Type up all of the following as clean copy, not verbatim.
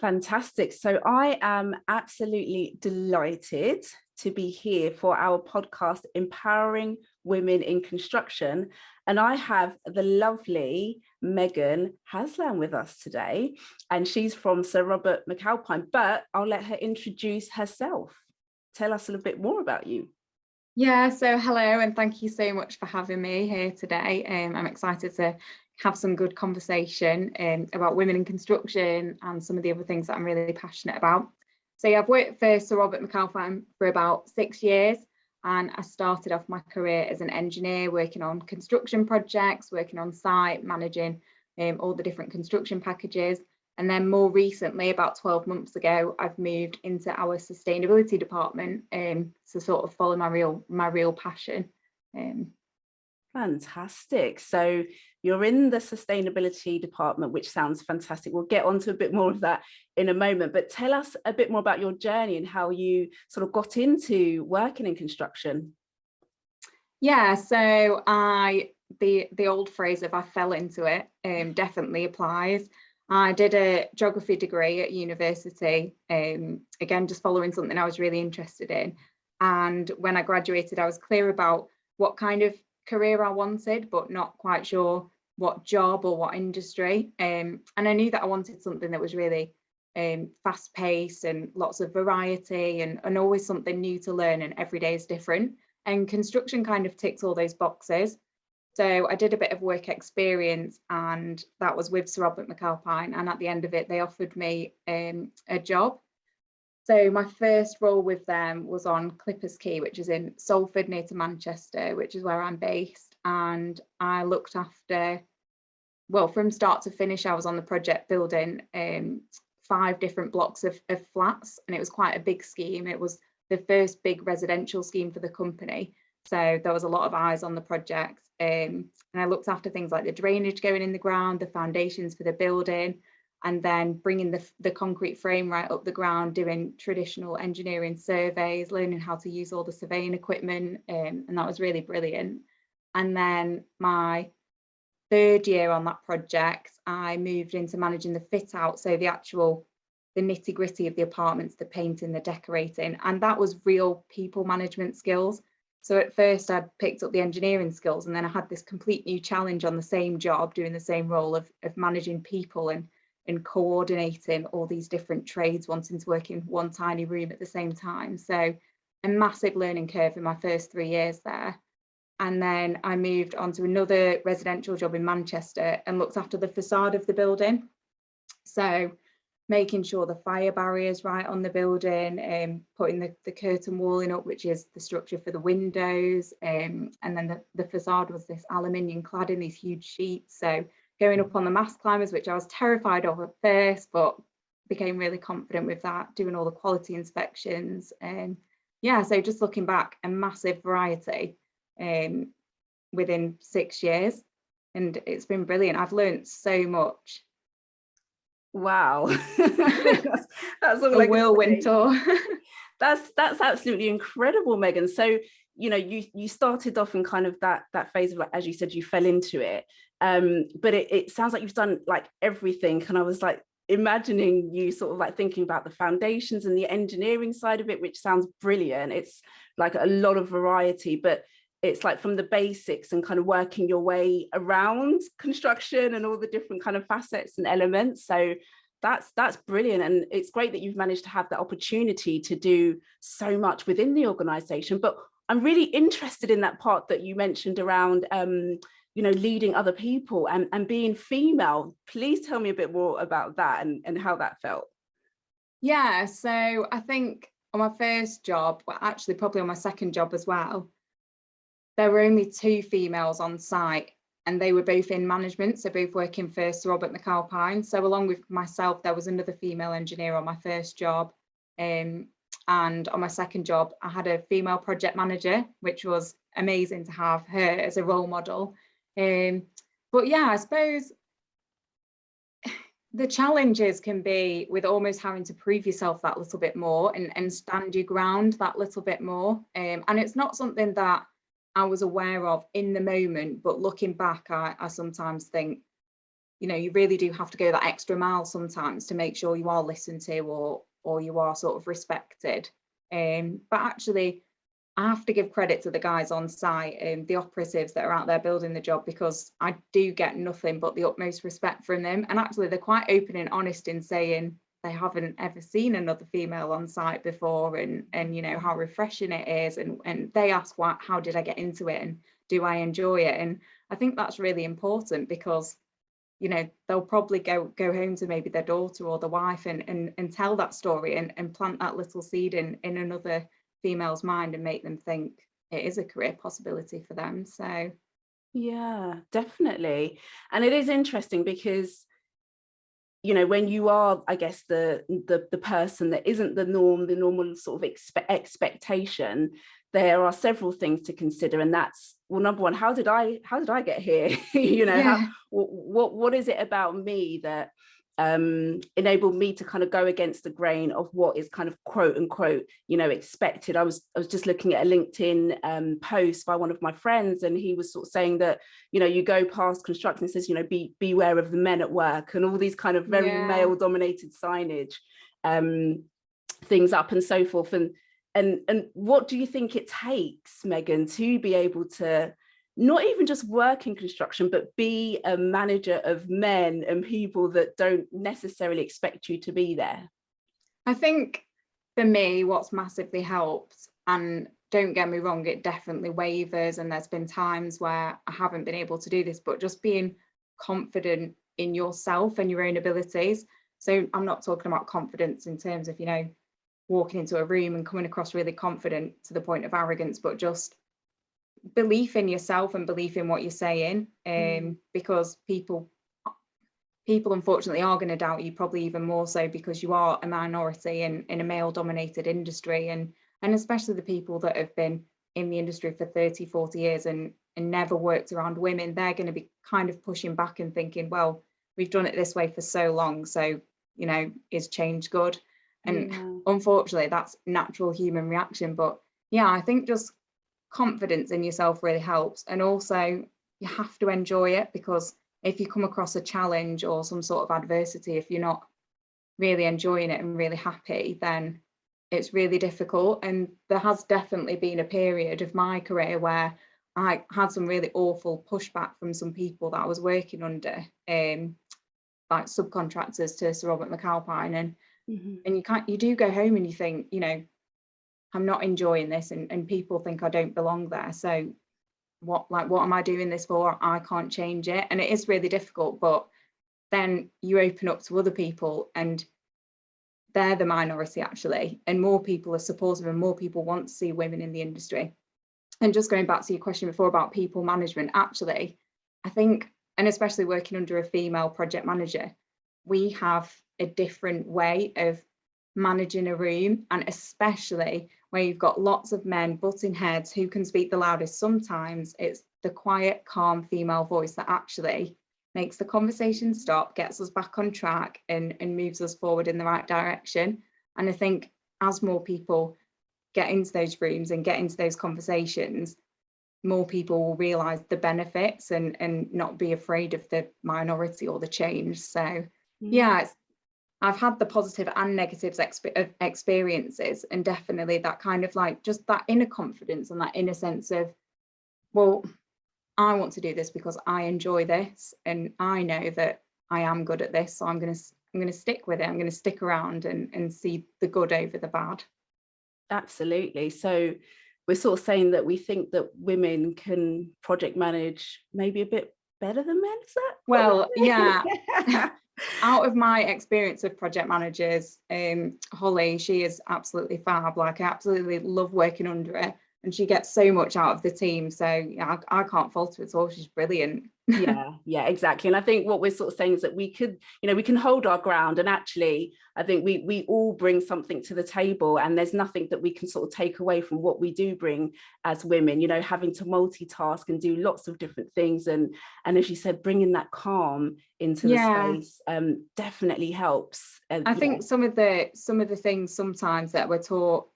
Fantastic. So I am absolutely delighted to be here for our podcast, Empowering Women in Construction. And I have the lovely Megan Haslam with us today. And she's from Sir Robert McAlpine, but I'll let her introduce herself. Tell us a little bit more about you. Yeah, so hello, and thank you so much for having me here today. I'm excited to have some good conversation about women in construction and some of the other things that I'm really passionate about. So yeah, I've worked for Sir Robert McAlpine for about 6 years, and I started off my career as an engineer working on construction projects, working on site, managing all the different construction packages. And then more recently, about 12 months ago, I've moved into our sustainability department to sort of follow my real passion. Fantastic. So you're in the sustainability department, which sounds fantastic. We'll get on to a bit more of that in a moment, but tell us a bit more about your journey and how you sort of got into working in construction. Yeah, so the old phrase of I fell into it definitely applies. I did a geography degree at university, again, just following something I was really interested in. And when I graduated, I was clear about what kind of career I wanted, but not quite sure what job or what industry. And I knew that I wanted something that was really fast paced and lots of variety and always something new to learn, and every day is different. And construction kind of ticks all those boxes. So I did a bit of work experience, and that was with Sir Robert McAlpine. And at the end of it, they offered me a job. So my first role with them was on Clippers Quay, which is in Salford, near to Manchester, which is where I'm based. And I looked after, well, from start to finish, I was on the project building 5 different blocks of flats. And it was quite a big scheme. It was the first big residential scheme for the company. So there was a lot of eyes on the project. And I looked after things like the drainage going in the ground, the foundations for the building, and then bringing the concrete frame right up the ground, doing traditional engineering surveys, learning how to use all the surveying equipment. And that was really brilliant. And then my 3rd year on that project, I moved into managing the fit out. So the nitty gritty of the apartments, the painting, the decorating, and that was real people management skills. So at first I picked up the engineering skills, and then I had this complete new challenge on the same job, doing the same role of managing people and coordinating all these different trades, wanting to work in one tiny room at the same time. So a massive learning curve in my first 3 years there. And then I moved on to another residential job in Manchester and looked after the facade of the building. So making sure the fire barriers right on the building, putting the curtain walling up, which is the structure for the windows, and then the facade was this aluminium clad in these huge sheets. So going up on the mast climbers, which I was terrified of at first, but became really confident with that, doing all the quality inspections. And yeah, so just looking back, a massive variety within 6 years, and it's been brilliant. I've learned so much. Wow. that's a whirlwind tour. That's absolutely incredible, Megan. So you started off in kind of that phase of, like, as you said, you fell into it, but it sounds like you've done like everything. And I was like imagining you sort of like thinking about the foundations and the engineering side of it, which sounds brilliant. It's like a lot of variety, but it's like from the basics and kind of working your way around construction and all the different kind of facets and elements. So that's brilliant. And it's great that you've managed to have that opportunity to do so much within the organization. But I'm really interested in that part that you mentioned around, leading other people and being female. Please tell me a bit more about that and how that felt. Yeah, so I think on my first job, well, actually probably on my second job as well, there were only 2 females on site, and they were both in management, so both working for Sir Robert McAlpine. So along with myself, there was another female engineer on my first job. And on my second job, I had a female project manager, which was amazing to have her as a role model. But yeah, I suppose the challenges can be with almost having to prove yourself that little bit more and stand your ground that little bit more. And it's not something that I was aware of in the moment, but looking back, I sometimes think, you know, you really do have to go that extra mile sometimes to make sure you are listened to, or you are sort of respected. But actually, I have to give credit to the guys on site and the operatives that are out there building the job, because I do get nothing but the utmost respect from them. And actually, they're quite open and honest in saying they haven't ever seen another female on site before, and you know how refreshing it is. And they ask, how did I get into it, and do I enjoy it? And I think that's really important, because you know, they'll probably go home to maybe their daughter or the wife and tell that story, and plant that little seed in another female's mind, and make them think it is a career possibility for them. So yeah, definitely. And it is interesting because, you know, when you are, I guess, the person that isn't the normal sort of expectation, there are several things to consider, and that's, well, number one, how did I get here? You know, yeah. what is it about me that enabled me to kind of go against the grain of what is kind of quote unquote, you know, expected. I was just looking at a LinkedIn post by one of my friends, and he was sort of saying that, you know, you go past construction, it says, you know, beware of the men at work, and all these kind of very male dominated signage things up and so forth. And what do you think it takes, Megan, to be able to not even just work in construction, but be a manager of men and people that don't necessarily expect you to be there? I think for me, what's massively helped, and don't get me wrong, it definitely wavers, and there's been times where I haven't been able to do this, but just being confident in yourself and your own abilities. So I'm not talking about confidence in terms of, you know, walking into a room and coming across really confident to the point of arrogance, but just belief in yourself and belief in what you're saying. Because people unfortunately are going to doubt you, probably even more so because you are a minority in a male dominated industry, and especially the people that have been in the industry for 30, 40 years and never worked around women, they're going to be kind of pushing back and thinking, well, we've done it this way for so long, so, you know, is change good? And unfortunately, that's natural human reaction. But yeah, I think just confidence in yourself really helps. And also, you have to enjoy it, because if you come across a challenge or some sort of adversity, if you're not really enjoying it and really happy, then it's really difficult. And there has definitely been a period of my career where I had some really awful pushback from some people that I was working under, like subcontractors to Sir Robert McAlpine. And you do go home and you think, you know, I'm not enjoying this, and people think I don't belong there. So what am I doing this for? I can't change it. And it is really difficult, but then you open up to other people, and they're the minority actually, and more people are supportive, and more people want to see women in the industry. And just going back to your question before about people management, actually, I think, and especially working under a female project manager, we have a different way of managing a room, and especially where you've got lots of men butting heads, who can speak the loudest. Sometimes it's the quiet, calm female voice that actually makes the conversation stop, gets us back on track, and moves us forward in the right direction. And I think as more people get into those rooms and get into those conversations, more people will realise the benefits and not be afraid of the minority or the change. So yeah, I've had the positive and negatives experiences, and definitely that kind of like just that inner confidence and that inner sense of, well, I want to do this because I enjoy this, and I know that I am good at this, so I'm going to stick with it. I'm going to stick around and see the good over the bad. Absolutely. So we're sort of saying that we think that women can project manage maybe a bit better than men, is that? Well, yeah. Out of my experience of project managers, Holly, she is absolutely fab. Like, I absolutely love working under her, and she gets so much out of the team. So yeah, I can't fault her at all. She's brilliant. yeah, exactly. And I think what we're sort of saying is that we could, you know, we can hold our ground, and actually I think we all bring something to the table, and there's nothing that we can sort of take away from what we do bring as women, you know, having to multitask and do lots of different things, and as you said, bringing that calm into the space definitely helps. I think some of the things sometimes that we're taught,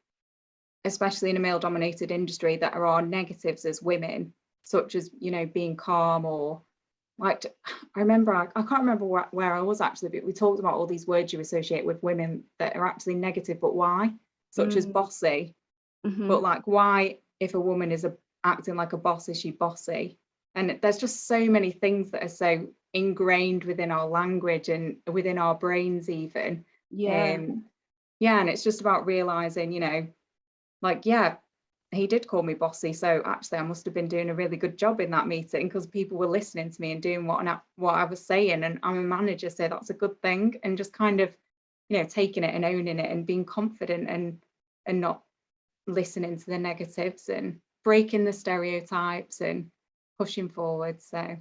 especially in a male dominated industry, that are our negatives as women, such as, you know, being calm or like, I remember, I can't remember where I was actually, but we talked about all these words you associate with women that are actually negative, but why? Such as bossy. But like, why, if a woman is acting like a boss, is she bossy? And there's just so many things that are so ingrained within our language and within our brains even. Yeah. Yeah, and it's just about realizing, you know, like, yeah, he did call me bossy, so actually I must have been doing a really good job in that meeting because people were listening to me and doing what I was saying, and I'm a manager, so that's a good thing. And just kind of, you know, taking it and owning it and being confident and not listening to the negatives and breaking the stereotypes and pushing forward. So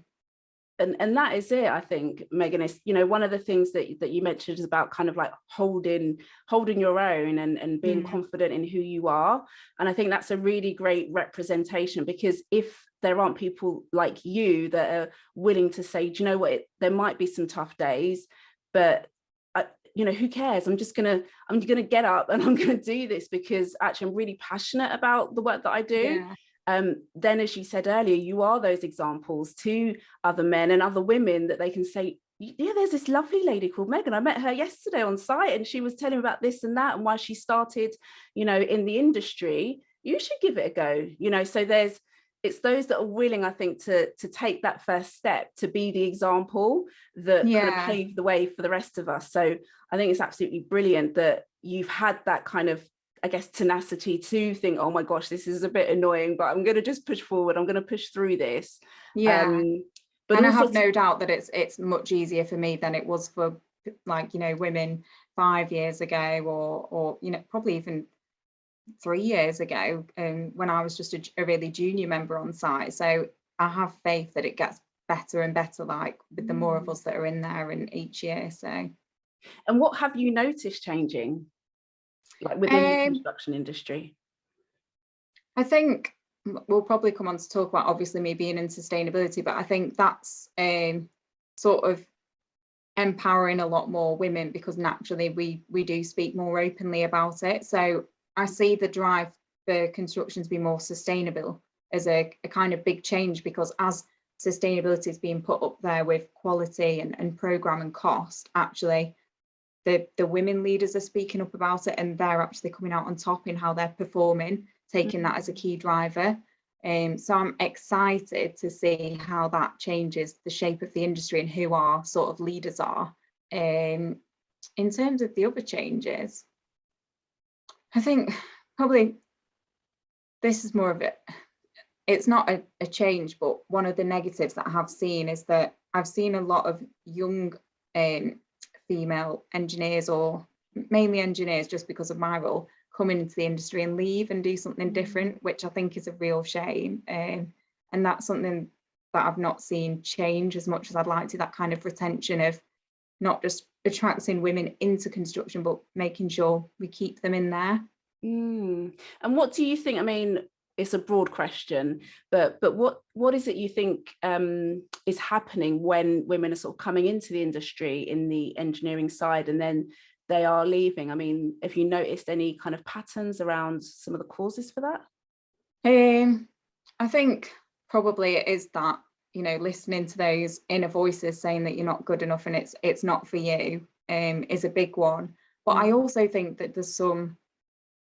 And that is it, I think, Megan. Is, you know, one of the things that you mentioned is about kind of like holding your own and being confident in who you are. And I think that's a really great representation, because if there aren't people like you that are willing to say, do you know what, there might be some tough days, but you know, who cares? I'm gonna get up and I'm gonna do this because actually I'm really passionate about the work that I do. yeah. Then, as you said earlier, you are those examples to other men and other women that they can say, yeah, there's this lovely lady called Megan. I met her yesterday on site and she was telling me about this and that and why she started, you know, in the industry. You should give it a go, you know. So it's those that are willing, I think, to take that first step, to be the example that kind of pave the way for the rest of us. So I think it's absolutely brilliant that you've had that kind of, I guess, tenacity to think, oh my gosh, this is a bit annoying, but I'm going to just push forward. I'm going to push through this. Yeah. But and also I have no doubt that it's much easier for me than it was for, like, you know, women 5 years ago, or you know, probably even 3 years ago, when I was just a really junior member on site. So I have faith that it gets better and better, like with the more of us that are in there and each year. So. And what have you noticed changing, like within the construction industry? I think we'll probably come on to talk about, obviously, me being in sustainability, but I think that's sort of empowering a lot more women, because naturally we do speak more openly about it. So I see the drive for construction to be more sustainable as a kind of big change, because as sustainability is being put up there with quality and program and cost, actually the women leaders are speaking up about it, and they're actually coming out on top in how they're performing, taking that as a key driver. So I'm excited to see how that changes the shape of the industry and who our sort of leaders are. In terms of the other changes, I think probably this is more of it. It's not a change, but one of the negatives that I have seen is that I've seen a lot of young female engineers, or mainly engineers, just because of my role, come into the industry and leave and do something different, which I think is a real shame. And that's something that I've not seen change as much as I'd like to, that kind of retention of not just attracting women into construction, but making sure we keep them in there. And what do you think? I mean, it's a broad question, but what is it you think is happening when women are sort of coming into the industry in the engineering side and then they are leaving? I mean, have you noticed any kind of patterns around some of the causes for that? I think probably it is that, you know, listening to those inner voices saying that you're not good enough and it's not for you, is a big one. But I also think that there's some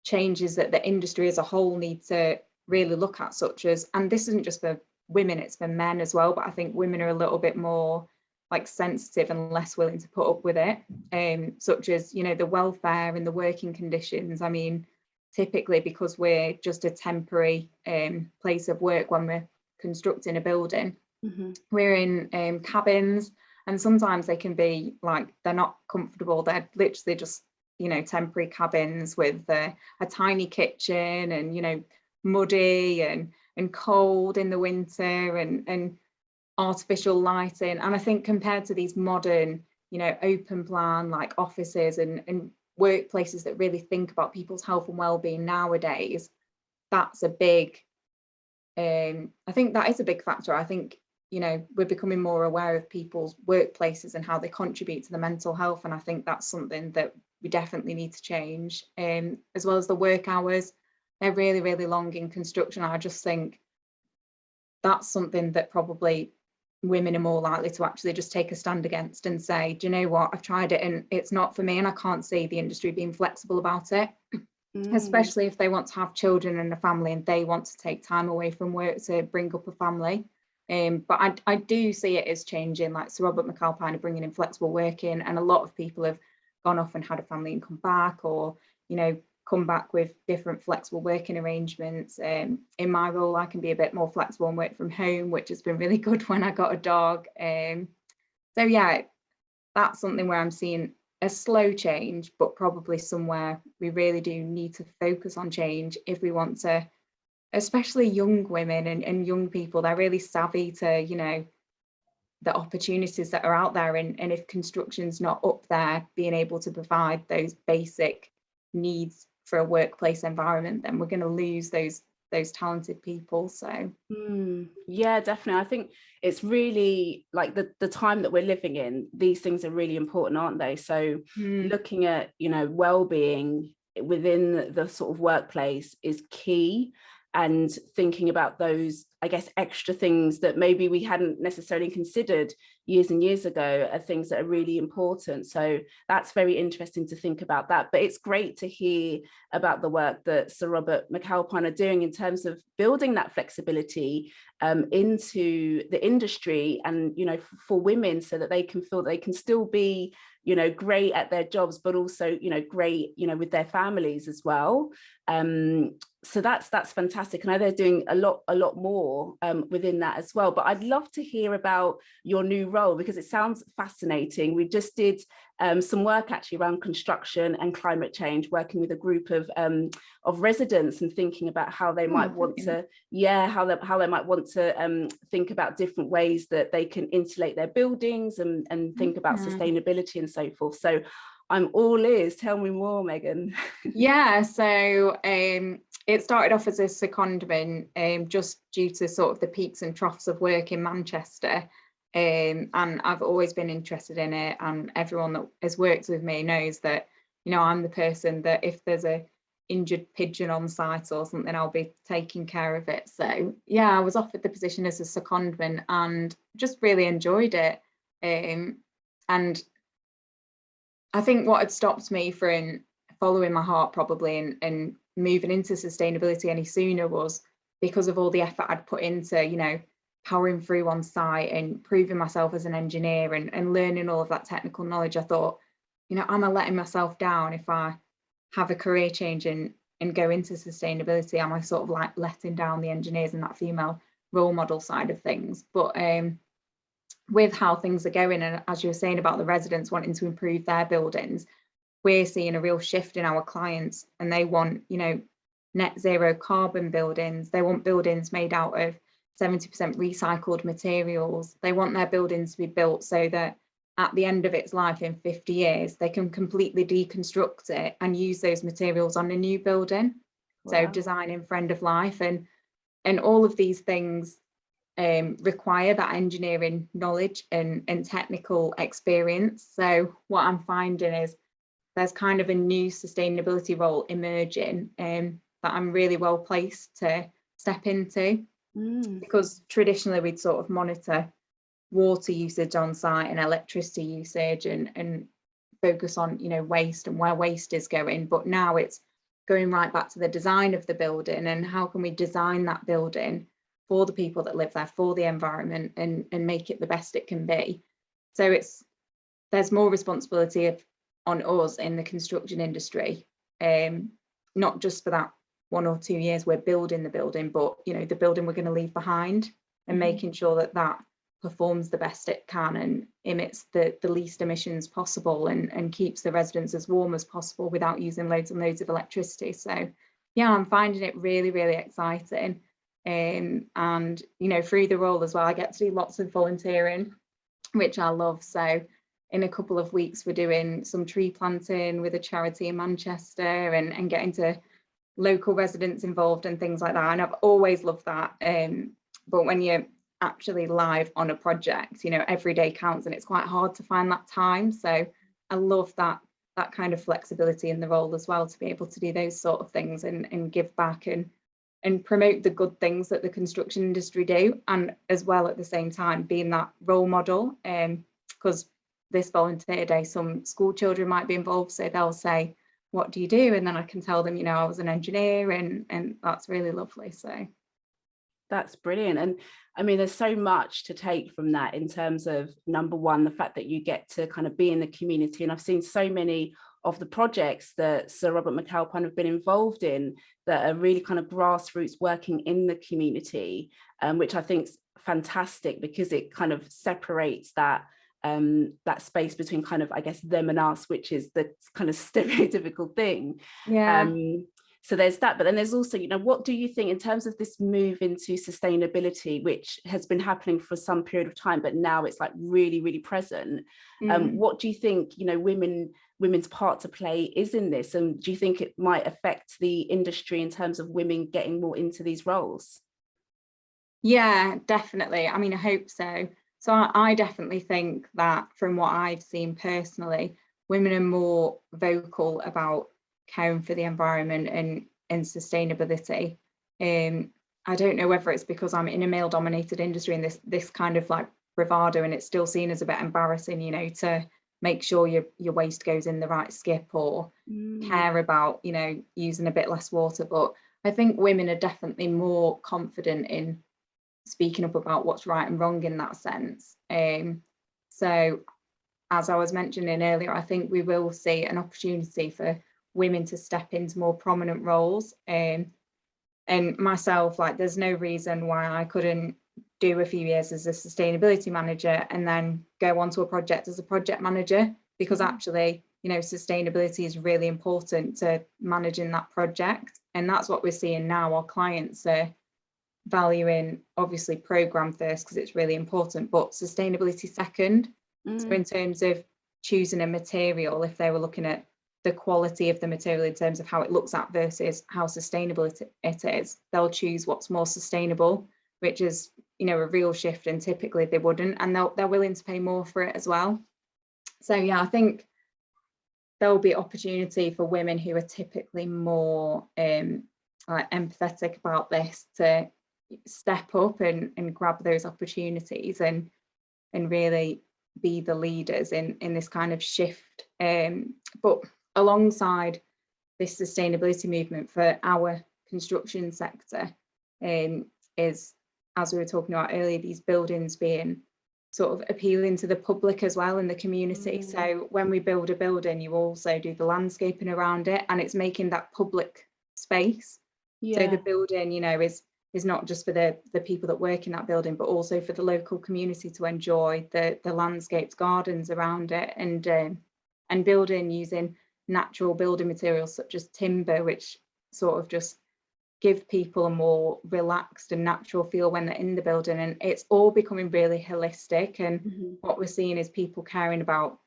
changes that the industry as a whole need to really look at, such as, and this isn't just for women, it's for men as well, but I think women are a little bit more like sensitive and less willing to put up with it, such as, you know, the welfare and the working conditions. I mean, typically, because we're just a temporary place of work when we're constructing a building, we're in cabins, and sometimes they can be like, they're not comfortable, they're literally just, you know, temporary cabins with a tiny kitchen, and, you know, muddy and cold in the winter, and artificial lighting. And I think compared to these modern, you know, open plan like offices and workplaces that really think about people's health and well-being nowadays, that's a big, I think that is a big factor. I think, you know, we're becoming more aware of people's workplaces and how they contribute to the mental health, and I think that's something that we definitely need to change. As well as the work hours, they're really, really long in construction. I just think that's something that probably women are more likely to actually just take a stand against and say, do you know what, I've tried it and it's not for me, and I can't see the industry being flexible about it. Especially if they want to have children and a family and they want to take time away from work to bring up a family. But I do see it as changing, like Sir Robert McAlpine are bringing in flexible working, and a lot of people have gone off and had a family and come back, or, you know, come back with different flexible working arrangements. In my role, I can be a bit more flexible and work from home, which has been really good when I got a dog. So yeah, that's something where I'm seeing a slow change, but probably somewhere we really do need to focus on change if we want to, especially young women and young people. They're really savvy to, you know, the opportunities that are out there, and if construction's not up there being able to provide those basic needs for a workplace environment, then we're going to lose those talented people. So yeah, definitely. I think it's really like the time that we're living in, these things are really important, aren't they? So looking at, you know, well-being within the sort of workplace is key, and thinking about those, I guess, extra things that maybe we hadn't necessarily considered years and years ago are things that are really important. So that's very interesting to think about that. But it's great to hear about the work that Sir Robert McAlpine are doing in terms of building that flexibility into the industry, and, you know, for women, so that they can feel they can still be, you know, great at their jobs, but also, you know, great, you know, with their families as well. So that's fantastic. I know they're doing a lot more within that as well. But I'd love to hear about your new role, because it sounds fascinating. We just did some work actually around construction and climate change, working with a group of residents and thinking about how they might want to, how they might want to think about different ways that they can insulate their buildings and think about sustainability and so forth. So I'm all ears. Tell me more, Megan. Yeah, so it started off as a secondment, just due to sort of the peaks and troughs of work in Manchester. And I've always been interested in it, and everyone that has worked with me knows that, you know, I'm the person that if there's a injured pigeon on site or something, I'll be taking care of it. So yeah, I was offered the position as a secondment and just really enjoyed it. And I think what had stopped me from following my heart probably and moving into sustainability any sooner was because of all the effort I'd put into, you know, powering through on site and proving myself as an engineer and learning all of that technical knowledge. I thought, you know, am I letting myself down if I have a career change and go into sustainability? Am I sort of like letting down the engineers and that female role model side of things? But with how things are going, and as you were saying about the residents wanting to improve their buildings, we're seeing a real shift in our clients, and they want, you know, net zero carbon buildings. They want buildings made out of 70% recycled materials. They want their buildings to be built so that at the end of its life in 50 years, they can completely deconstruct it and use those materials on a new building. Wow. So designing for end of life and all of these things require that engineering knowledge and technical experience. So what I'm finding is there's kind of a new sustainability role emerging that I'm really well placed to step into, because traditionally we'd sort of monitor water usage on site and electricity usage and focus on, you know, waste and where waste is going. But now it's going right back to the design of the building, and how can we design that building for the people that live there, for the environment, and make it the best it can be. So there's more responsibility on us in the construction industry, not just for that 1 or 2 years we're building the building, but, you know, the building we're going to leave behind, and making sure that that performs the best it can and emits the least emissions possible and keeps the residents as warm as possible without using loads and loads of electricity. So yeah, I'm finding it really, really exciting. And, you know, through the role as well, I get to do lots of volunteering, which I love. So in a couple of weeks, we're doing some tree planting with a charity in Manchester and getting to local residents involved and things like that. And I've always loved that. But when you're actually live on a project, you know, every day counts, and it's quite hard to find that time. So I love that kind of flexibility in the role as well, to be able to do those sort of things and give back and and promote the good things that the construction industry do, and as well at the same time being that role model. Because this volunteer day, some school children might be involved, so they'll say, what do you do? And then I can tell them, you know, I was an engineer, and that's really lovely. So that's brilliant. And I mean, there's so much to take from that in terms of, number one, the fact that you get to kind of be in the community. And I've seen so many of the projects that Sir Robert McAlpine have been involved in that are really kind of grassroots working in the community, which I think is fantastic, because it kind of separates that that space between kind of, I guess, them and us, which is the kind of stereotypical thing. yeah. So there's that, but then there's also, you know, what do you think in terms of this move into sustainability, which has been happening for some period of time, but now it's like really, really present? What do you think, you know, women's part to play is in this? And do you think it might affect the industry in terms of women getting more into these roles? Yeah, definitely. I mean, I hope so. So I definitely think that from what I've seen personally, women are more vocal about caring for the environment and sustainability. I don't know whether it's because I'm in a male dominated industry and this kind of like bravado, and it's still seen as a bit embarrassing, you know, to make sure your waste goes in the right skip, or care about, you know, using a bit less water. But I think women are definitely more confident in speaking up about what's right and wrong in that sense. So as I was mentioning earlier, I think we will see an opportunity for women to step into more prominent roles. And myself, like, there's no reason why I couldn't do a few years as a sustainability manager and then go on to a project as a project manager, because actually, you know, sustainability is really important to managing that project. And that's what we're seeing now. Our clients are valuing, obviously, program first because it's really important, but sustainability second. So in terms of choosing a material, if they were looking at the quality of the material in terms of how it looks at versus how sustainable it is, they'll choose what's more sustainable, which is, you know, a real shift, and typically they wouldn't, and they're willing to pay more for it as well. So yeah, I think there'll be opportunity for women who are typically more empathetic about this to step up and grab those opportunities and really be the leaders in this kind of shift. But alongside this sustainability movement for our construction sector, is, as we were talking about earlier, these buildings being sort of appealing to the public as well in the community. So when we build a building, you also do the landscaping around it, and it's making that public space. So the building, you know, is not just for the people that work in that building, but also for the local community to enjoy the landscaped gardens around it, and building using natural building materials such as timber, which sort of just give people a more relaxed and natural feel when they're in the building. And it's all becoming really holistic. And what we're seeing is people caring about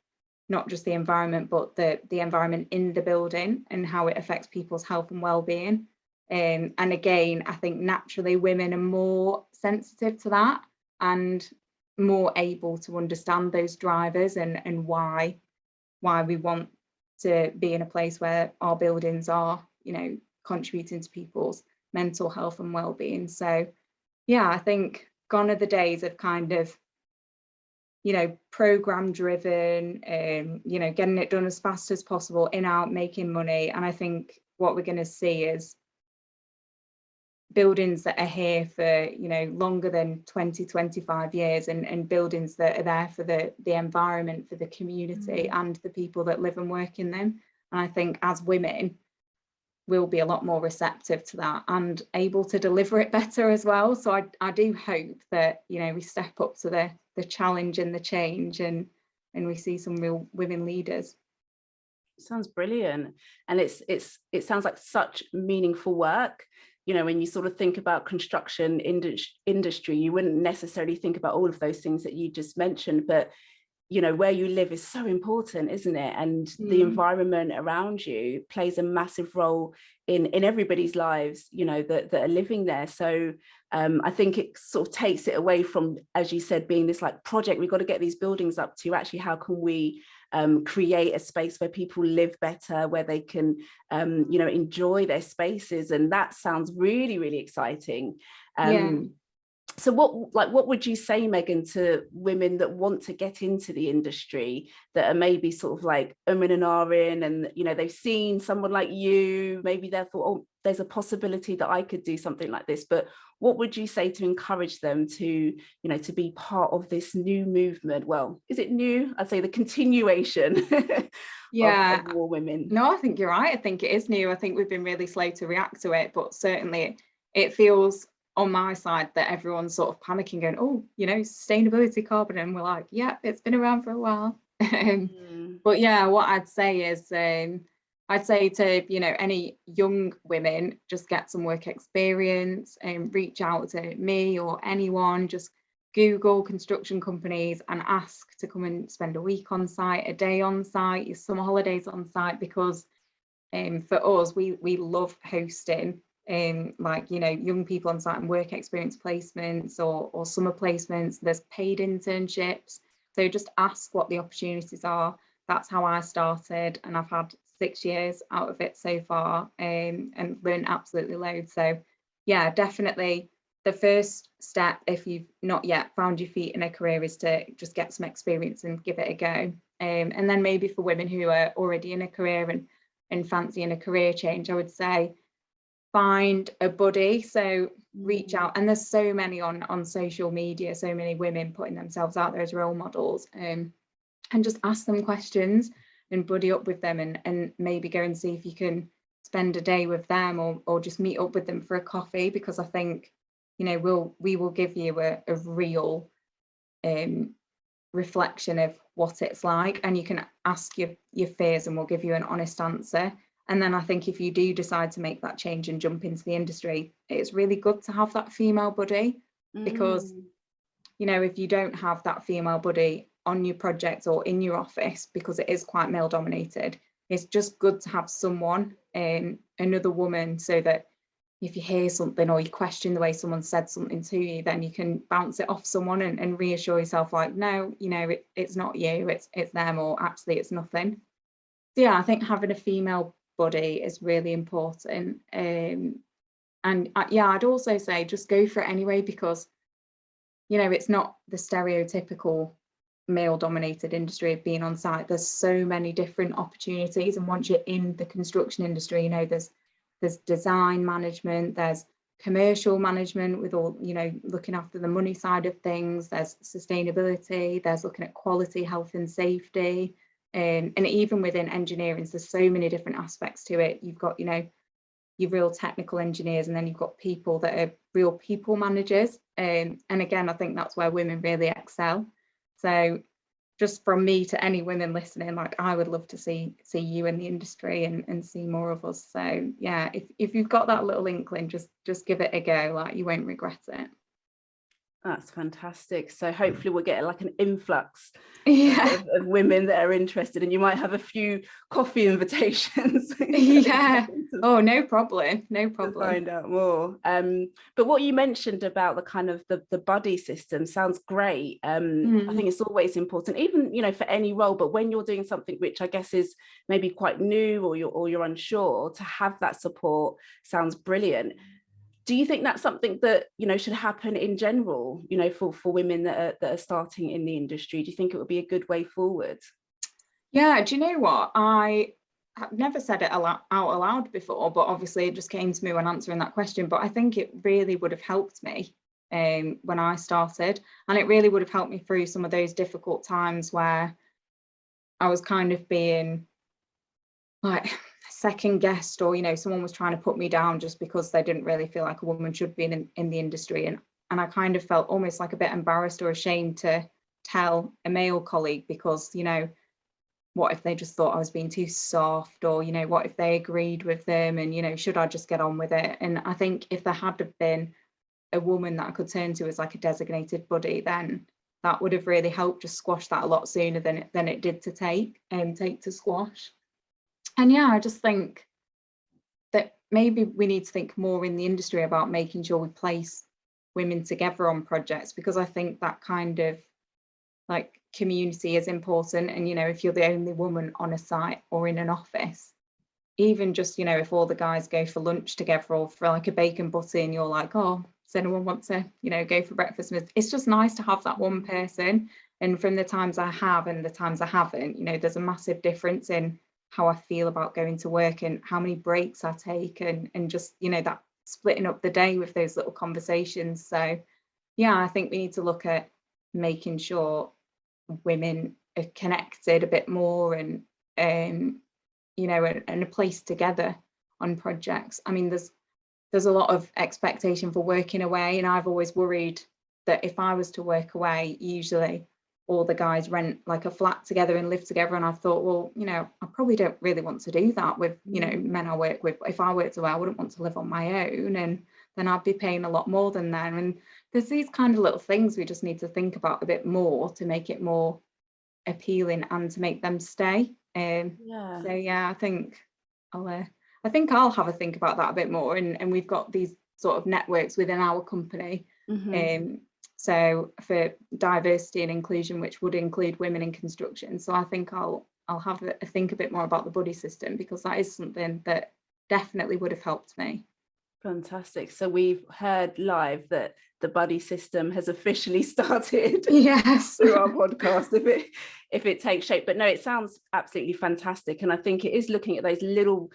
not just the environment, but the environment in the building and how it affects people's health and well-being. And again, I think naturally women are more sensitive to that and more able to understand those drivers and why we want to be in a place where our buildings are, you know, contributing to people's mental health and well-being. So yeah, I think gone are the days of kind of, you know, program driven, you know, getting it done as fast as possible, in out, making money. And I think what we're going to see is buildings that are here for, you know, longer than 20-25 years, and buildings that are there for the environment, for the community and the people that live and work in them. And I think as women, we'll be a lot more receptive to that and able to deliver it better as well. So I do hope that, you know, we step up to the challenge and the change, and we see some real women leaders. Sounds brilliant. And it sounds like such meaningful work. You know, when you sort of think about construction industry, you wouldn't necessarily think about all of those things that you just mentioned, but you know, where you live is so important, isn't it? And the environment around you plays a massive role in everybody's lives, you know, that are living there. So I think it sort of takes it away from, as you said, being this like project, we've got to get these buildings up, to actually how can we create a space where people live better, where they can, you know, enjoy their spaces. And that sounds really, really exciting. So what would you say, Megan, to women that want to get into the industry, that are maybe sort of like and ahhing, and you know, they've seen someone like you, maybe they thought, oh, there's a possibility that I could do something like this, but what would you say to encourage them to, you know, to be part of this new movement? Well, is it new? I'd say the continuation of more women. No, I think you're right. I think it is new. I think we've been really slow to react to it, but certainly it feels on my side that everyone's sort of panicking, going, oh, you know, sustainability carbon, and we're like, yeah, it's been around for a while. But yeah, what I'd say is, I'd say to, you know, any young women, just get some work experience and reach out to me or anyone. Just Google construction companies and ask to come and spend a week on site, a day on site, your summer holidays on site, because for us, we love hosting like, you know, young people on site and work experience placements or summer placements. There's paid internships. So just ask what the opportunities are. That's how I started, and I've had 6 years out of it so far, and learned absolutely loads. So yeah, definitely the first step, if you've not yet found your feet in a career, is to just get some experience and give it a go. And then maybe for women who are already in a career and fancying a career change, I would say find a buddy. So reach out, and there's so many on social media, so many women putting themselves out there as role models, and just ask them questions and buddy up with them, and maybe go and see if you can spend a day with them, or just meet up with them for a coffee, because I think, you know, we will give you a real reflection of what it's like, and you can ask your fears and we'll give you an honest answer. And then I think if you do decide to make that change and jump into the industry, it's really good to have that female buddy, because, you know, if you don't have that female buddy on your project or in your office, because it is quite male dominated, it's just good to have someone, another woman, so that if you hear something or you question the way someone said something to you, then you can bounce it off someone and reassure yourself, like, no, you know, it's not you, it's them, or actually it's nothing. So yeah, I think having a female buddy is really important. And yeah, I'd also say just go for it anyway, because, you know, it's not the stereotypical male dominated industry of being on site. There's so many different opportunities, and once you're in the construction industry, you know, there's design management, there's commercial management with all, you know, looking after the money side of things, there's sustainability, there's looking at quality, health and safety, and even within engineering, there's so many different aspects to it. You've got, you know, your real technical engineers, and then you've got people that are real people managers, and again, I think that's where women really excel. So just from me to any women listening, like, I would love to see you in the industry and see more of us. So yeah, if you've got that little inkling, just give it a go, like, you won't regret it. That's fantastic. So hopefully we'll get like an influx of women that are interested, and you might have a few coffee invitations. Yeah. Oh, no problem. No problem. To find out more. But what you mentioned about the kind of the buddy system sounds great. I think it's always important, even, you know, for any role, but when you're doing something which I guess is maybe quite new, or you're unsure, to have that support sounds brilliant. Do you think that's something that, you know, should happen in general, you know, for women that are starting in the industry? Do you think it would be a good way forward? Yeah, do you know what? I've never said it out aloud before, but obviously it just came to me when answering that question. But I think it really would have helped me when I started, and it really would have helped me through some of those difficult times where I was kind of being like second guessed, or, you know, someone was trying to put me down just because they didn't really feel like a woman should be in the industry, and I kind of felt almost like a bit embarrassed or ashamed to tell a male colleague, because, you know, what if they just thought I was being too soft, or, you know, what if they agreed with them, and, you know, should I just get on with it? And I think if there had been a woman that I could turn to as like a designated buddy, then that would have really helped just squash that a lot sooner than it did to take to squash. And yeah, I just think that maybe we need to think more in the industry about making sure we place women together on projects, because I think that kind of like community is important. And, you know, if you're the only woman on a site or in an office, even just, you know, if all the guys go for lunch together or for like a bacon butty and you're like, oh, does anyone want to, you know, go for breakfast? It's just nice to have that one person. And from the times I have and the times I haven't, you know, there's a massive difference in how I feel about going to work and how many breaks I take and just, you know, that splitting up the day with those little conversations. So yeah, I think we need to look at making sure women are connected a bit more and you know, and a place together on projects. I mean, there's a lot of expectation for working away, and I've always worried that if I was to work away, usually all the guys rent like a flat together and live together. And I've thought, well, you know, I probably don't really want to do that with, you know, men I work with. If I worked away, I wouldn't want to live on my own, and then I'd be paying a lot more than them. And there's these kind of little things we just need to think about a bit more to make it more appealing and to make them stay. So yeah, I think I'll have a think about that a bit more. And we've got these sort of networks within our company. So for diversity and inclusion, which would include women in construction. So I think I'll have a think a bit more about the buddy system, because that is something that definitely would have helped me. Fantastic. So we've heard live that the buddy system has officially started. Yes. Through our podcast, if it takes shape. But no, it sounds absolutely fantastic. And I think it is looking at those little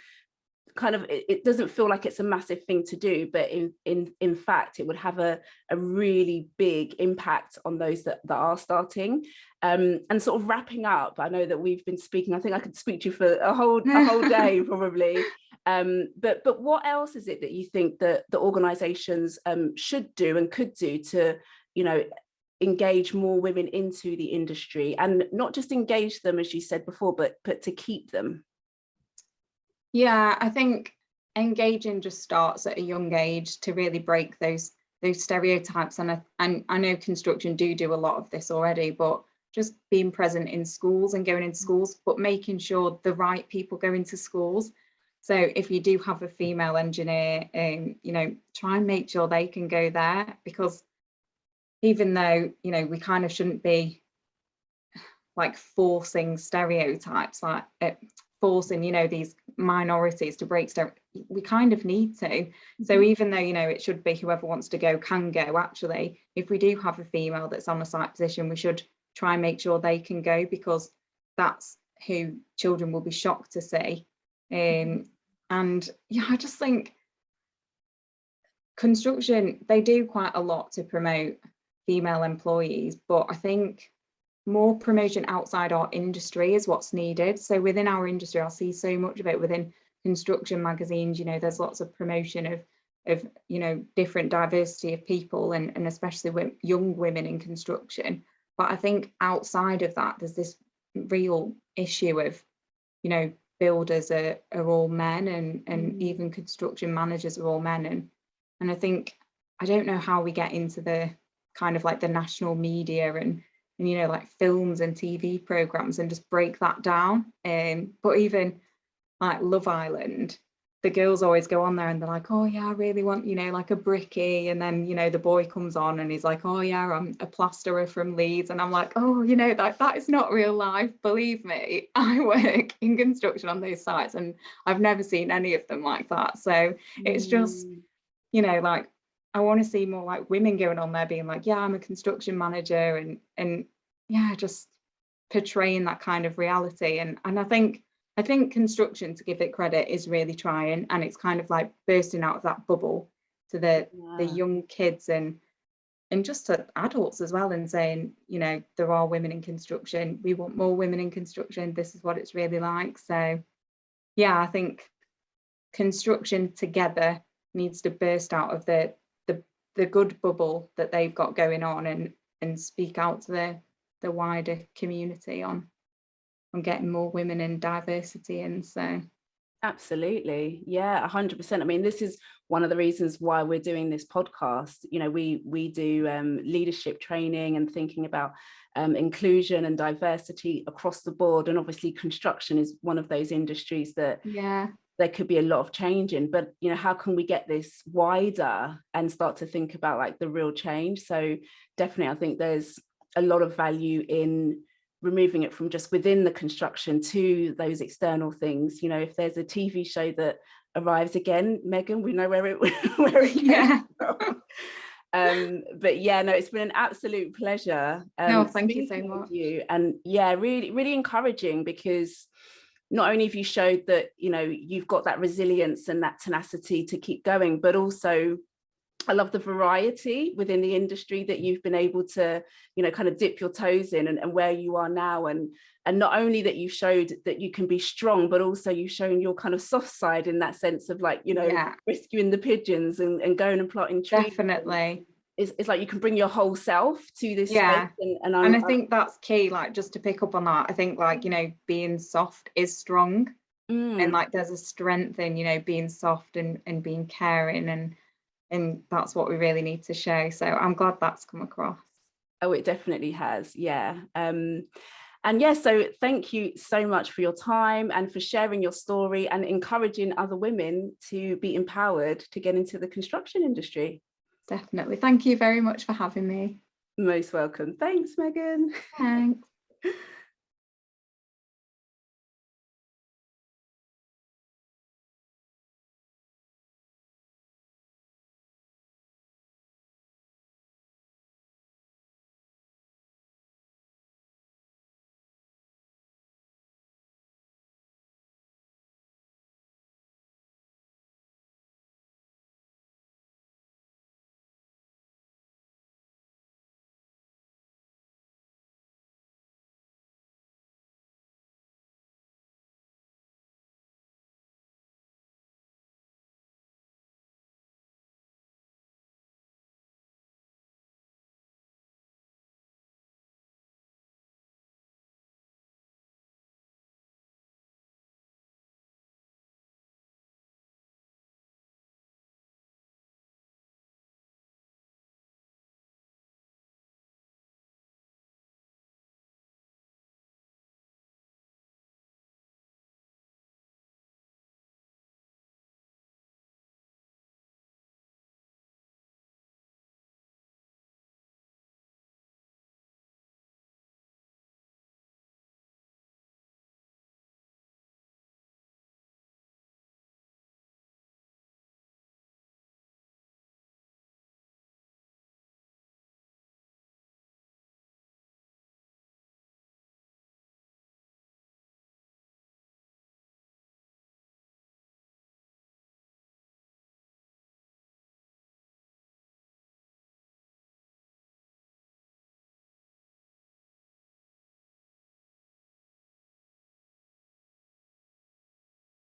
kind of, it doesn't feel like it's a massive thing to do, but in fact, it would have a really big impact on those that are starting. And sort of wrapping up, I know that we've been speaking, I think I could speak to you for a whole day probably. But what else is it that you think that the organizations should do and could do to, you know, engage more women into the industry, and not just engage them, as you said before, but to keep them? Yeah, I think engaging just starts at a young age to really break those stereotypes. And I know construction do a lot of this already, but just being present in schools and going into schools, but making sure the right people go into schools. So if you do have a female engineer, you know, try and make sure they can go there, because even though, you know, we kind of shouldn't be like forcing stereotypes, like forcing, you know, these minorities to break stereotypes, we kind of need to. So even though, you know, it should be whoever wants to go can go, actually, if we do have a female that's on a site position, we should try and make sure they can go, because that's who children will be shocked to see. And yeah, I just think construction, they do quite a lot to promote female employees, but I think more promotion outside our industry is what's needed. So within our industry, I see so much of it within construction magazines. You know, there's lots of promotion of you know, different diversity of people, and especially with young women in construction. But I think outside of that, there's this real issue of, you know, builders are all men, and even construction managers are all men. And I think, I don't know how we get into the kind of like the national media and you know, like films and TV programs and just break that down. But even like Love Island, the girls always go on there and they're like, oh yeah, I really want, you know, like a brickie. And then, you know, the boy comes on and he's like, oh yeah, I'm a plasterer from Leeds. And I'm like, oh, you know, that is not real life. Believe me, I work in construction on those sites and I've never seen any of them like that. So it's just, you know, like, I want to see more like women going on there being like, yeah, I'm a construction manager, and yeah, just portraying that kind of reality. And I think construction, to give it credit, is really trying, and it's kind of like bursting out of that bubble to the young kids and just to adults as well, and saying, you know, there are women in construction, we want more women in construction, this is what it's really like. So yeah, I think construction together needs to burst out of the good bubble that they've got going on, and speak out to the wider community on getting more women and diversity in. So absolutely, yeah, 100%. I mean, this is one of the reasons why we're doing this podcast. You know, we do leadership training and thinking about inclusion and diversity across the board, and obviously construction is one of those industries that there could be a lot of change in. But you know, how can we get this wider and start to think about like the real change? So definitely, I think there's a lot of value in removing it from just within the construction to those external things. You know, if there's a TV show that arrives again, Megan, we know where it came from. But yeah, no, it's been an absolute pleasure. No, thank you so much. And yeah, really, really encouraging, because not only have you showed that, you know, you've got that resilience and that tenacity to keep going, but also I love the variety within the industry that you've been able to, you know, kind of dip your toes in, and where you are now. And not only that you showed that you can be strong, but also you've shown your kind of soft side in that sense of, like, you know, rescuing the pigeons and going and plotting trees. Definitely. It's like you can bring your whole self to this space. And I think that's key, like, just to pick up on that, I think, like, you know, being soft is strong. And like there's a strength in, you know, being soft and being caring, and that's what we really need to show. So I'm glad that's come across. Oh, it definitely has. Yeah. And yeah, so thank you so much for your time and for sharing your story and encouraging other women to be empowered to get into the construction industry. Definitely. Thank you very much for having me. Most welcome. Thanks, Megan. Thanks.